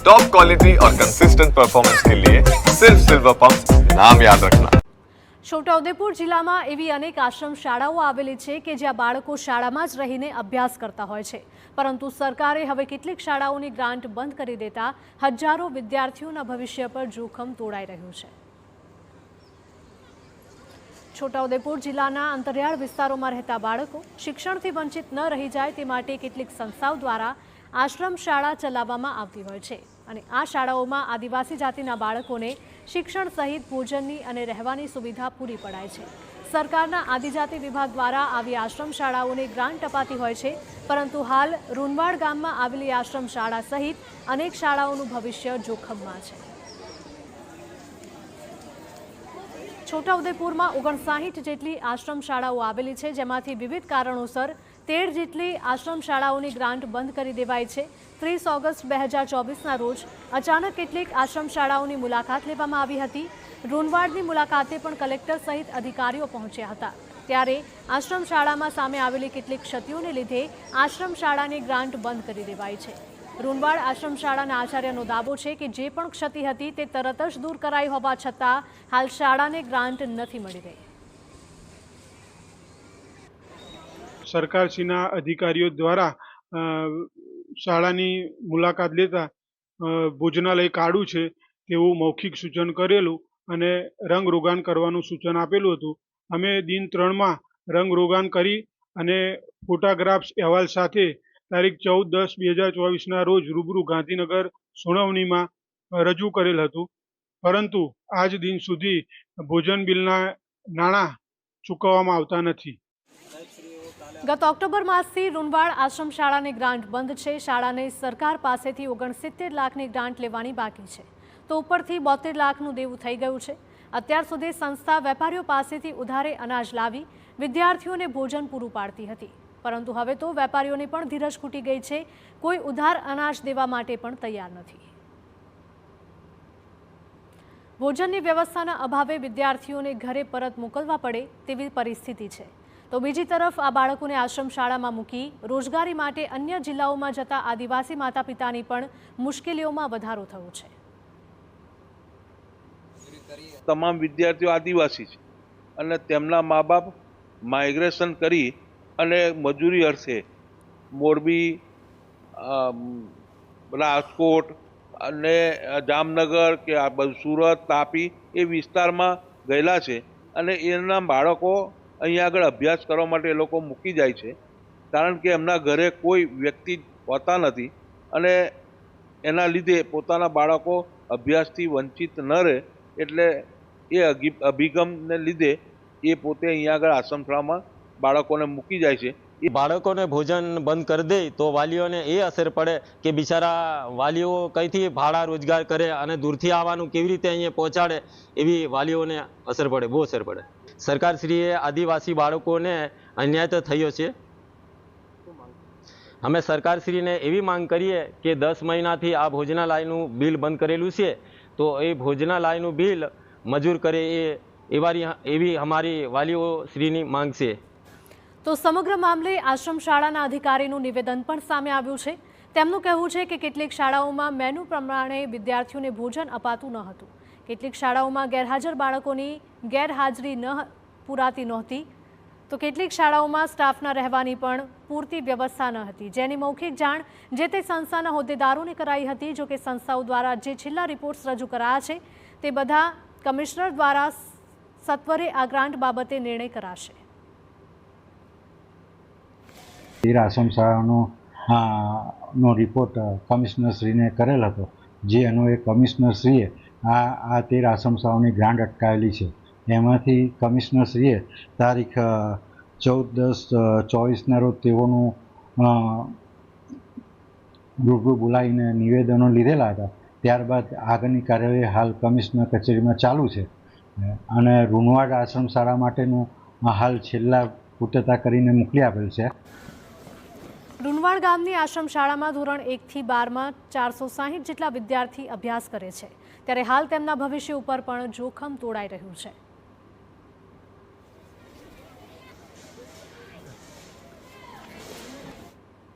Top quality और consistent performance के लिए सिर्फ सिल्वर पंप नाम याद रखना। છોટાઉદેપુર જિલ્લામાં એવી અનેક આશ્રમ શાળાઓ આવેલી છે કે જ્યાં બાળકો શાળામાં જ રહીને અભ્યાસ કરતા હોય છે, પરંતુ સરકારે હવે કેટલીક શાળાઓની ગ્રાન્ટ બંધ કરી દેતા હજારો વિદ્યાર્થીઓના ભવિષ્ય પર જોખમ તોડાઈ રહ્યું છે। છોટાઉદેપુર જિલ્લાના અંતરિયાળ વિસ્તારોમાં રહેતા બાળકો શિક્ષણથી વંચિત ન રહી જાય તે માટે કેટલીક સંસ્થાઓ દ્વારા આશ્રમ શાળા ચલાવવામાં આવતી હોય છે અને આ શાળાઓમાં આદિવાસી જાતિના બાળકોને શિક્ષણ સહિત ભોજનની અને રહેવાની સુવિધા પૂરી પડાય છે। સરકારના આદિજાતિ વિભાગ દ્વારા આવી આશ્રમ શાળાઓને ગ્રાન્ટ અપાતી હોય છે, પરંતુ હાલ રૂનવાડ ગામમાં આવેલી આશ્રમ શાળા સહિત અનેક શાળાઓનું ભવિષ્ય જોખમમાં છે। છોટાઉદેપુરમાં 59 જેટલી આશ્રમ શાળાઓ આવેલી છે, જેમાંથી વિવિધ કારણોસર 13 જેટલી આશ્રમ શાળાઓની ગ્રાન્ટ બંધ કરી દેવાઈ છે। 30 ઓગસ્ટ 2024ના રોજ અચાનક કેટલીક આશ્રમ શાળાઓની મુલાકાત લેવામાં આવી હતી। રૂનવાડની મુલાકાતે પણ કલેક્ટર સહિત અધિકારીઓ પહોંચ્યા હતા, ત્યારે આશ્રમ શાળામાં સામે આવેલી કેટલીક ક્ષતિઓને લીધે આશ્રમ શાળાની ગ્રાન્ટ બંધ કરી દેવાઈ છે। રૂનવાડ આશ્રમ શાળાના આચાર્યનો દાવો છે કે જે પણ ક્ષતિ હતી તે તરત જ દૂર કરાઈ હોવા છતાં હાલ શાળાને ગ્રાન્ટ નથી મળી રહી। સરકારશ્રીના અધિકારીઓ દ્વારા શાળાની મુલાકાત લેતા ભોજનાલય કાળું છે તેવું મૌખિક સૂચન કરેલું અને રંગરોગાન કરવાનું સૂચન આપેલું હતું। અમે દિન 3માં રંગરોગાન કરી અને ફોટોગ્રાફ્સ અહેવાલ સાથે તારીખ 14/10/2024ના રોજ રૂબરૂ ગાંધીનગર સુનાવણીમાં રજૂ કરેલ હતું, પરંતુ આજ દિન સુધી ભોજન બિલના નાણાં ચૂકવવામાં આવતા નથી। ગત ઓક્ટોબર માસથી રૂનવાડ આશ્રમ શાળાની ગ્રાન્ટ બંધ છે। શાળાને સરકાર પાસેથી 69 લાખની ગ્રાન્ટ લેવાની બાકી છે, તો ઉપરથી 72 લાખનું દેવું થઈ ગયું છે। અત્યાર સુધી સંસ્થા વેપારીઓ પાસેથી ઉધારે અનાજ લાવી વિદ્યાર્થીઓને ભોજન પૂરું પાડતી હતી, પરંતુ હવે તો વેપારીઓની પણ ધીરજ ખૂટી ગઈ છે। કોઈ ઉધાર અનાજ દેવા માટે પણ તૈયાર નથી। ભોજનની વ્યવસ્થાના અભાવે વિદ્યાર્થીઓને ઘરે પરત મોકલવા પડે તેવી પરિસ્થિતિ છે, તો બીજી તરફ આ બાળકોને આશ્રમ શાળામાં મૂકી રોજગારી માટે અન્ય જિલ્લાઓમાં જતા આદિવાસી માતા પિતાની પણ મુશ્કેલીઓમાં વધારો થયો છે। તમામ વિદ્યાર્થીઓ આદિવાસી છે અને તેમના મા બાપ માઇગ્રેશન કરી અને મજૂરી અર્થે મોરબી, રાજકોટ અને જામનગર કે આ બધું સુરત, તાપી એ વિસ્તારમાં ગયેલા છે અને એના બાળકો અહીંયા આગળ અભ્યાસ કરવા માટે એ લોકો મૂકી જાય છે, કારણ કે એમના ઘરે કોઈ વ્યક્તિ હોતા નથી અને એના લીધે પોતાના બાળકો અભ્યાસથી વંચિત ન રહે એટલે એ અભિગમને લીધે એ પોતે અહીંયા આગળ આશ્રમ શાળામાં બાળકોને મૂકી જાય છે। એ બાળકોને ભોજન બંધ કરી દે તો વાલીઓને એ અસર પડે કે બિચારા વાલીઓ કઈથી ભાડા રોજગાર કરે અને દૂરથી આવવાનું કેવી રીતે અહીંયા પહોંચાડે, એવી વાલીઓને અસર પડે, બહુ અસર પડે। સરકારશ્રીએ આદિવાસી બાળકોને અન્યાય તો થયો છે। અમે સરકારશ્રીને એવી માંગ કરીએ કે 10 મહિનાથી આ ભોજનાલયનું બિલ બંધ કરેલું છે, તો એ ભોજનાલયનું બિલ મજૂર કરે એવી અમારી વાલીઓ શ્રીની માંગ છે। તો સમગ્ર મામલે આશ્રમ શાળાના અધિકારીનું નિવેદન પણ સામે આવ્યું છે। તેમનું કહેવું છે કે કેટલીક શાળાઓમાં મેનુ પ્રમાણે વિદ્યાર્થીઓને ભોજન અપાતું ન હતું, કેટલીક શાળાઓમાં ગેરહાજર બાળકોની ગેરહાજરી ન પૂરાતી નહોતી, તો કેટલીક શાળાઓમાં સ્ટાફના રહેવાની પણ પૂરતી વ્યવસ્થા ન હતી, જેની મૌખિક જાણ જે તે સંસ્થાના હોદ્દેદારોને કરાઈ હતી। જો કે સંસ્થાઓ દ્વારા જે છેલ્લા રિપોર્ટ્સ રજૂ કરાયા છે તે બધા કમિશનર દ્વારા સત્વરે આ ગ્રાન્ટ બાબતે નિર્ણય કરાશે। આશ્રમ શાળાનો રિપોર્ટ કમિશનરશ્રીને કરેલ હતો, જે અન્વયે કમિશનરશ્રીએ આ 13 આશ્રમ શાળાઓની ગ્રાન્ટ અટકાવેલી છે। એમાંથી કમિશનરશ્રીએ તારીખ 14/10/24ના રોજ તેઓનું રૂબરૂ બોલાવીને નિવેદનો લીધેલા હતા। ત્યારબાદ આગળની કાર્યવાહી હાલ કમિશનર કચેરીમાં ચાલુ છે અને રૂનવાડ આશ્રમ શાળા માટેનું હાલ છેલ્લા પૂર્તતા કરીને મોકલી આપેલ છે। રૂનવાડ ગામની આશ્રમ શાળામાં ધોરણ 1થી 12માં 460 જેટલા વિદ્યાર્થી અભ્યાસ કરે છે, ત્યારે હાલ તેમના ભવિષ્ય ઉપર પણ જોખમ તોડાઈ રહ્યું છે।